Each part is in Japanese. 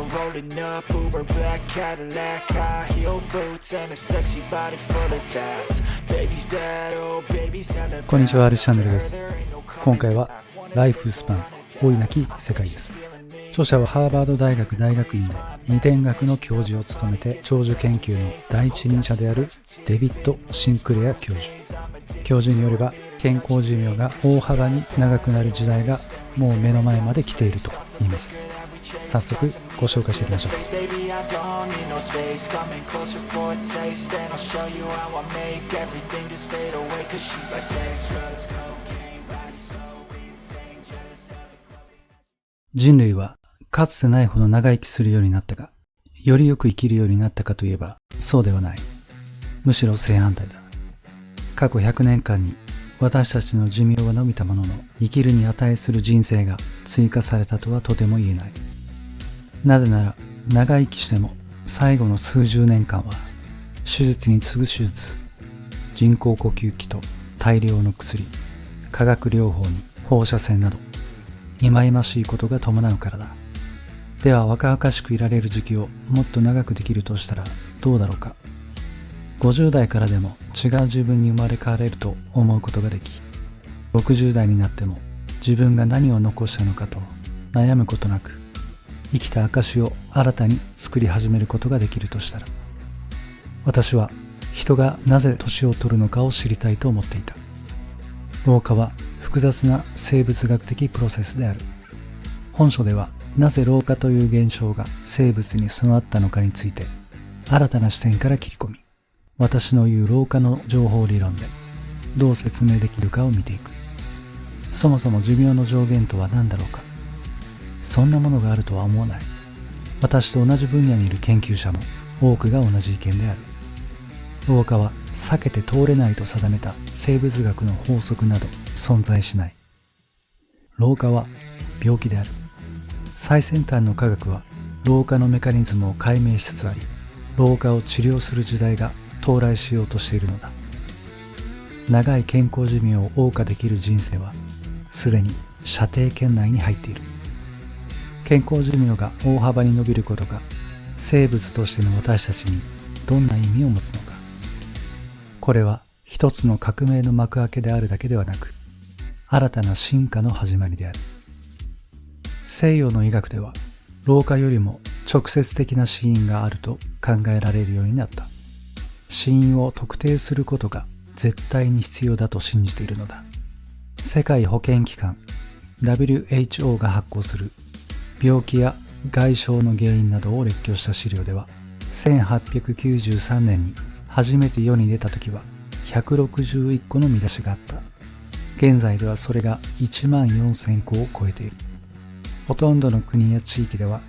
window rolling up, Uber black Cadillac, high heel boots and a sexy body full of tats. Baby's bad, oh baby's hella bad. こんにちは、アルシャンドルです。今回はライフスパン、老いなき世界です。著者はハーバード大学大学院で遺伝学の教授を務めて長寿研究の第一人者であるデビッド・シンクレア教授。教授によれば健康寿命が大幅に長くなる時代がもう目の前まで来ていると言います。早速ご紹介していきましょう。人類はかつてないほど長生きするようになったが、よりよく生きるようになったかといえばそうではない。むしろ正反対だ。過去100年間に私たちの寿命は伸びたものの、生きるに値する人生が追加されたとはとても言えない。なぜなら長生きしても最後の数十年間は手術に次ぐ手術、人工呼吸器と大量の薬、化学療法に放射線など忌々しいことが伴うからだ。では若々しくいられる時期をもっと長くできるとしたらどうだろうか。50代からでも違う自分に生まれ変われると思うことができ、60代になっても自分が何を残したのかと悩むことなく、生きた証を新たに作り始めることができるとしたら、私は人がなぜ年を取るのかを知りたいと思っていた。老化は複雑な生物学的プロセスである。本書ではなぜ老化という現象が生物に備わったのかについて新たな視点から切り込み、私の言う老化の情報理論でどう説明できるかを見ていく。そもそも寿命の上限とは何だろうか。そんなものがあるとは思わない。私と同じ分野にいる研究者も多くが同じ意見である。老化は避けて通れないと定めた生物学の法則など存在しない。老化は病気である。最先端の科学は老化のメカニズムを解明しつつあり、老化を治療する時代が到来しようとしているのだ。長い健康寿命を謳歌できる人生はすでに射程圏内に入っている。健康寿命が大幅に伸びることが生物としての私たちにどんな意味を持つのか。これは一つの革命の幕開けであるだけではなく、新たな進化の始まりである。西洋の医学では老化よりも直接的な死因があると考えられるようになった。死因を特定することが絶対に必要だと信じているのだ。世界保健機関 WHO が発行する病気や外傷の原因などを列挙した資料では、1893年に初めて世に出た時は161個の見出しがあった。現在ではそれが1万4000個を超えている。ほとんどの国や地域では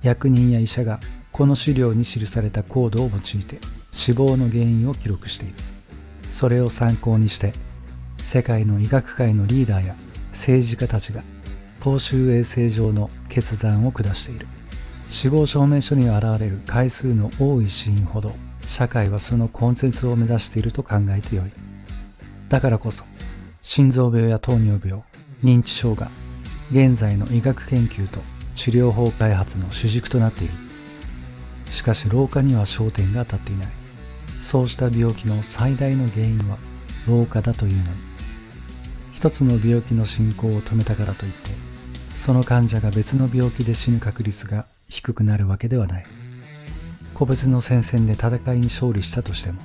役人や医者がこの資料に記されたコードを用いて死亡の原因を記録している。それを参考にして世界の医学界のリーダーや政治家たちが公衆衛生上の決断を下している。死亡証明書に現れる回数の多い死因ほど社会はその根絶を目指していると考えてよい。だからこそ心臓病や糖尿病、認知症が現在の医学研究と治療法開発の主軸となっている。しかし老化には焦点が当たっていない。そうした病気の最大の原因は老化だというのに、一つの病気の進行を止めたからといってその患者が別の病気で死ぬ確率が低くなるわけではない。個別の戦線で戦いに勝利したとしても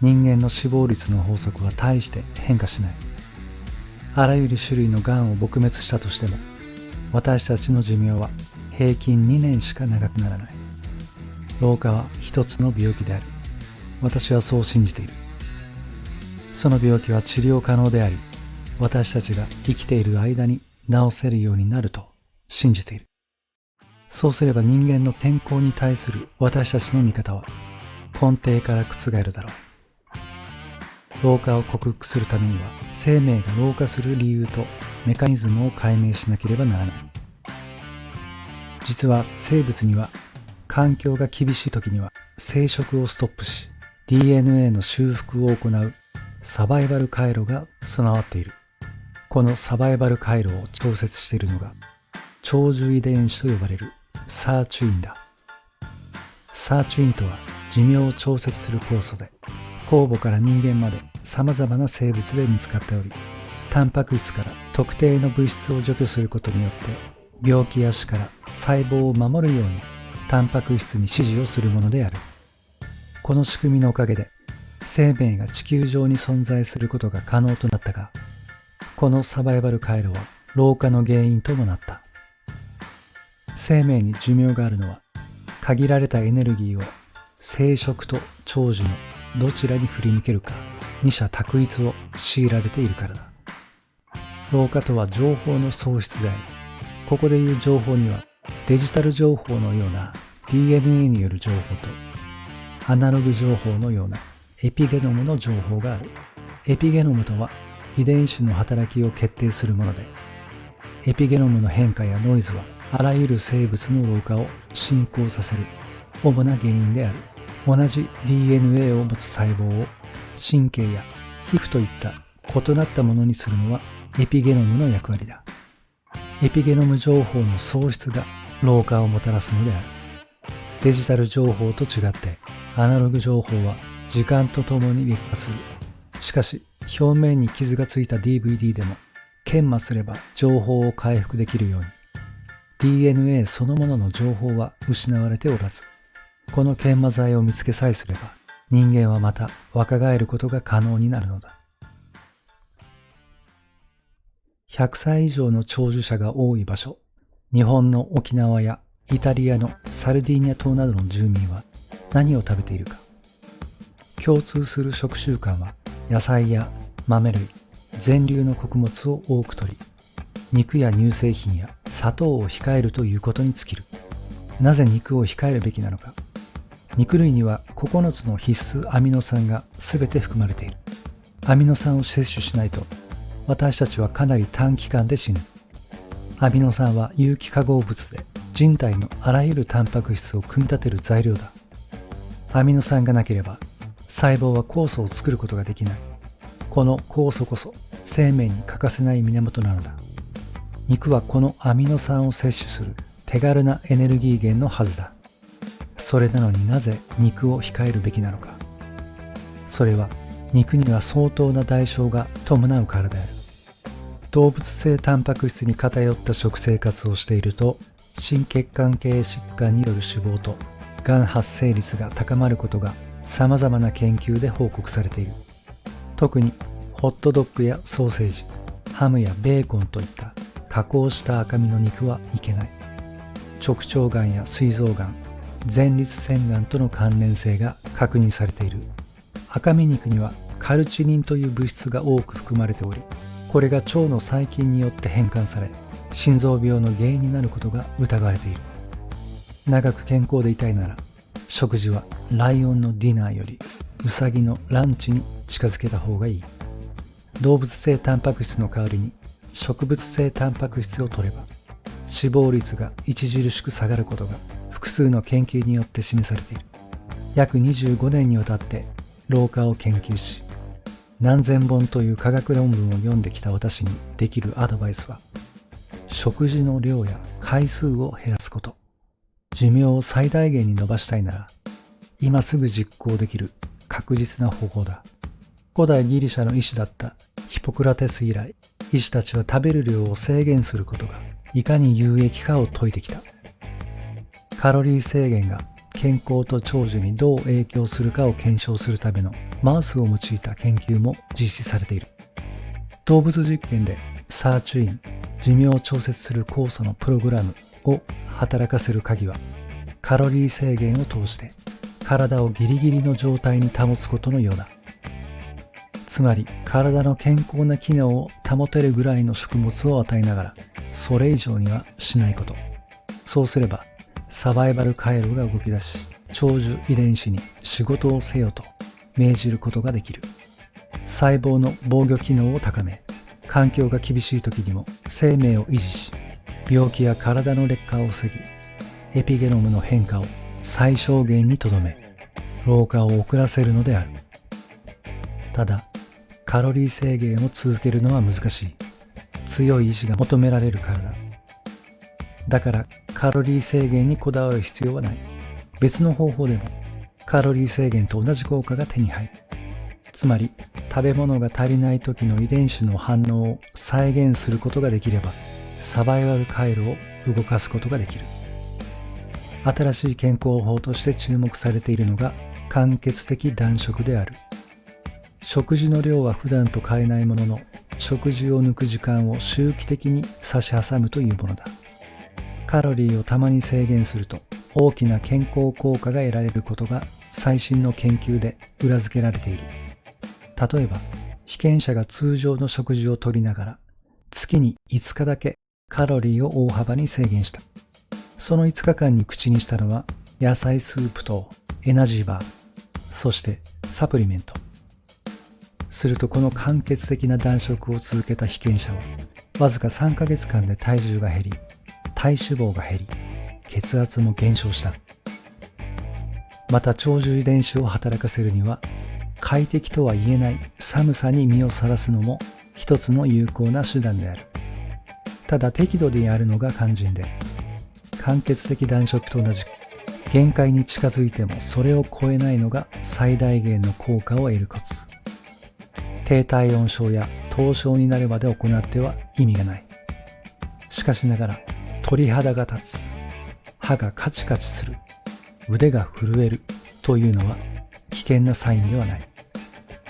人間の死亡率の法則は大して変化しない。あらゆる種類のがんを撲滅したとしても私たちの寿命は平均2年しか長くならない。老化は一つの病気である。私はそう信じている。その病気は治療可能であり、私たちが生きている間に治せるようになると信じている。そうすれば人間の健康に対する私たちの見方は根底から覆るだろう。老化を克服するためには生命が老化する理由とメカニズムを解明しなければならない。実は生物には環境が厳しい時には生殖をストップし DNA の修復を行うサバイバル回路が備わっている。このサバイバル回路を調節しているのが長寿遺伝子と呼ばれるサーチュインだ。サーチュインとは寿命を調節する酵素で、酵母から人間まで様々な生物で見つかっており、タンパク質から特定の物質を除去することによって、病気や死から細胞を守るようにタンパク質に指示をするものである。この仕組みのおかげで、生命が地球上に存在することが可能となったが、このサバイバル回路は老化の原因ともなった。生命に寿命があるのは、限られたエネルギーを生殖と長寿のどちらに振り向けるか、二者択一を強いられているからだ。老化とは情報の喪失であり、ここでいう情報にはデジタル情報のような DNA による情報と、アナログ情報のようなエピゲノムの情報がある。エピゲノムとは遺伝子の働きを決定するもので、エピゲノムの変化やノイズはあらゆる生物の老化を進行させる主な原因である。同じ DNA を持つ細胞を神経や皮膚といった異なったものにするのはエピゲノムの役割だ。エピゲノム情報の喪失が老化をもたらすのである。デジタル情報と違ってアナログ情報は時間とともに劣化する。しかし表面に傷がついた DVD でも研磨すれば情報を回復できるように DNA そのものの情報は失われておらず、この研磨剤を見つけさえすれば人間はまた若返ることが可能になるのだ。100歳以上の長寿者が多い場所、日本の沖縄やイタリアのサルディーニャ島などの住民は何を食べているか。共通する食習慣は野菜や豆類、全粒の穀物を多く摂り、肉や乳製品や砂糖を控えるということに尽きる。なぜ肉を控えるべきなのか。肉類には9つの必須アミノ酸が全て含まれている。アミノ酸を摂取しないと私たちはかなり短期間で死ぬ。アミノ酸は有機化合物で人体のあらゆるタンパク質を組み立てる材料だ。アミノ酸がなければ細胞は酵素を作ることができない。この酵素こそ生命に欠かせない源なのだ。肉はこのアミノ酸を摂取する手軽なエネルギー源のはずだ。それなのになぜ肉を控えるべきなのか。それは肉には相当な代償が伴うからである。動物性タンパク質に偏った食生活をしていると、心血管系疾患による死亡とがん発生率が高まることが様々な研究で報告されている。特にホットドッグやソーセージ、ハムやベーコンといった加工した赤身の肉はいけない。直腸がんや膵臓がん、前立腺がんとの関連性が確認されている。赤身肉にはカルチニンという物質が多く含まれており、これが腸の細菌によって変換され、心臓病の原因になることが疑われている。長く健康でいたいなら、食事はライオンのディナーよりウサギのランチに近づけた方がいい。動物性タンパク質の代わりに植物性タンパク質を摂れば、死亡率が著しく下がることが複数の研究によって示されている。約25年にわたって老化を研究し、何千本という科学論文を読んできた私にできるアドバイスは、食事の量や回数を減らすこと。寿命を最大限に伸ばしたいなら、今すぐ実行できる確実な方法だ。古代ギリシャの医師だったヒポクラテス以来、医師たちは食べる量を制限することがいかに有益かを説いてきた。カロリー制限が健康と長寿にどう影響するかを検証するためのマウスを用いた研究も実施されている。動物実験でサーチュイン、寿命を調節する酵素のプログラムを働かせる鍵は、カロリー制限を通して体をギリギリの状態に保つことのようだ。つまり体の健康な機能を保てるぐらいの食物を与えながら、それ以上にはしないこと。そうすればサバイバル回路が動き出し、長寿遺伝子に仕事をせよと命じることができる。細胞の防御機能を高め、環境が厳しい時にも生命を維持し、病気や体の劣化を防ぎ、エピゲノムの変化を最小限にとどめ、老化を遅らせるのである。ただ、カロリー制限を続けるのは難しい。強い意志が求められるからだ。だからカロリー制限にこだわる必要はない。別の方法でもカロリー制限と同じ効果が手に入る。つまり食べ物が足りない時の遺伝子の反応を再現することができれば、サバイバル回路を動かすことができる。新しい健康法として注目されているのが間欠的断食である。食事の量は普段と変えないものの、食事を抜く時間を周期的に差し挟むというものだ。カロリーをたまに制限すると大きな健康効果が得られることが最新の研究で裏付けられている。例えば、被験者が通常の食事をとりながら月に5日だけカロリーを大幅に制限した。その5日間に口にしたのは野菜スープとエナジーバー、そしてサプリメント。するとこの間欠的な断食を続けた被験者はわずか3ヶ月間で体重が減り、体脂肪が減り、血圧も減少した。また長寿遺伝子を働かせるには快適とは言えない寒さに身をさらすのも一つの有効な手段である。ただ適度でやるのが肝心で、間欠的断食と同じく限界に近づいてもそれを超えないのが最大限の効果を得るコツ。低体温症や凍傷になるまで行っては意味がない。しかしながら鳥肌が立つ、歯がカチカチする、腕が震えるというのは危険なサインではない。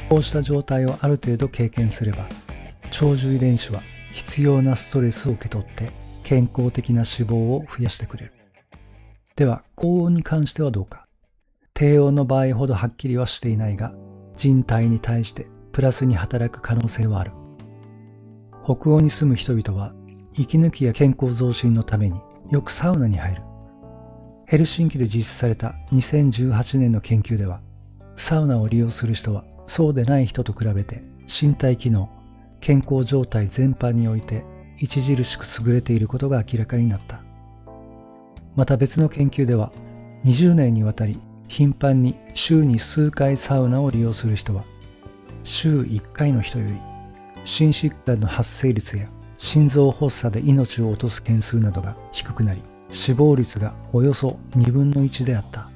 こうした状態をある程度経験すれば、長寿遺伝子は必要なストレスを受け取って健康的な脂肪を増やしてくれる。では高温に関してはどうか。低温の場合ほどはっきりはしていないが、人体に対してプラスに働く可能性はある。北欧に住む人々は息抜きや健康増進のためによくサウナに入る。ヘルシンキで実施された2018年の研究では、サウナを利用する人はそうでない人と比べて身体機能、健康状態全般において著しく優れていることが明らかになった。また別の研究では、20年にわたり頻繁に週に数回サウナを利用する人は、週1回の人より心疾患の発生率や心臓発作で命を落とす件数などが低くなり、死亡率がおよそ2分の1であった。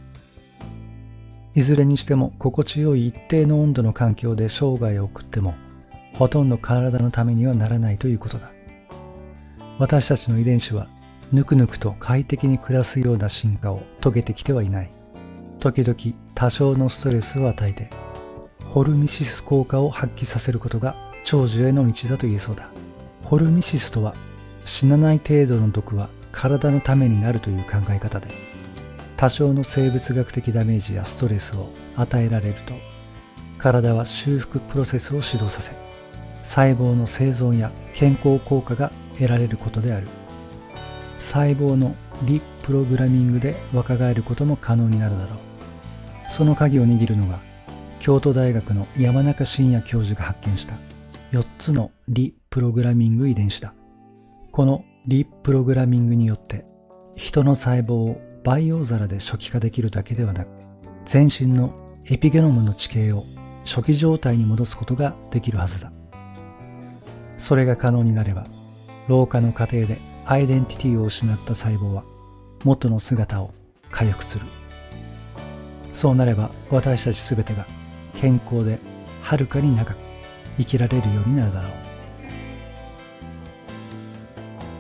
いずれにしても心地よい一定の温度の環境で生涯を送っても、ほとんど体のためにはならないということだ。私たちの遺伝子はぬくぬくと快適に暮らすような進化を遂げてきてはいない。時々多少のストレスを与えて、ホルミシス効果を発揮させることが長寿への道だと言えそうだ。ホルミシスとは、死なない程度の毒は体のためになるという考え方で、多少の生物学的ダメージやストレスを与えられると、体は修復プロセスを始動させ、細胞の生存や健康効果が得られることである。細胞のリプログラミングで若返ることも可能になるだろう。その鍵を握るのが、京都大学の山中伸弥教授が発見した4つのリプログラミング遺伝子だ。このリプログラミングによって、人の細胞を培養皿で初期化できるだけではなく、全身のエピゲノムの地形を初期状態に戻すことができるはずだ。それが可能になれば、老化の過程でアイデンティティを失った細胞は元の姿を回復する。そうなれば私たちすべてが健康ではるかに長く生きられるようになるだろう。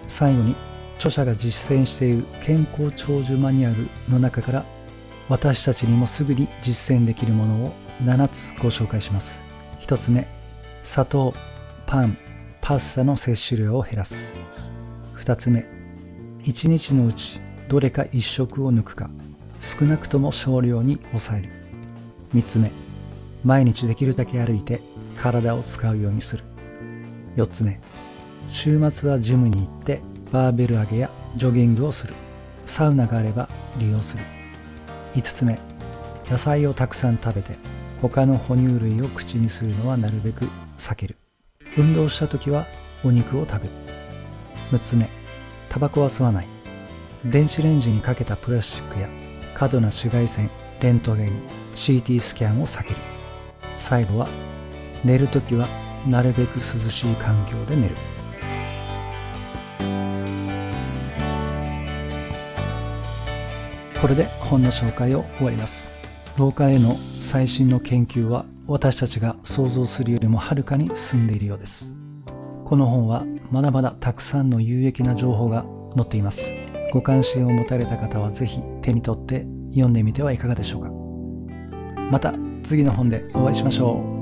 最後に著者が実践している健康長寿マニュアルの中から私たちにもすぐに実践できるものを7つご紹介します。1つ目、砂糖、パン、パスタの摂取量を減らす。2つ目、1日のうちどれか1食を抜くか、少なくとも少量に抑える。3つ目、毎日できるだけ歩いて体を使うようにする。4つ目、週末はジムに行ってバーベル上げやジョギングをする。サウナがあれば利用する。5つ目、野菜をたくさん食べて他の哺乳類を口にするのはなるべく避ける。運動した時はお肉を食べる。6つ目、タバコは吸わない。電子レンジにかけたプラスチックや過度な紫外線、レントゲン、CT スキャンを避ける。最後は寝るときはなるべく涼しい環境で寝る。これで本の紹介を終わります。老化への最新の研究は私たちが想像するよりもはるかに進んでいるようです。この本はまだまだたくさんの有益な情報が載っています。ご関心を持たれた方はぜひ手に取って読んでみてはいかがでしょうか。また次の本でお会いしましょう。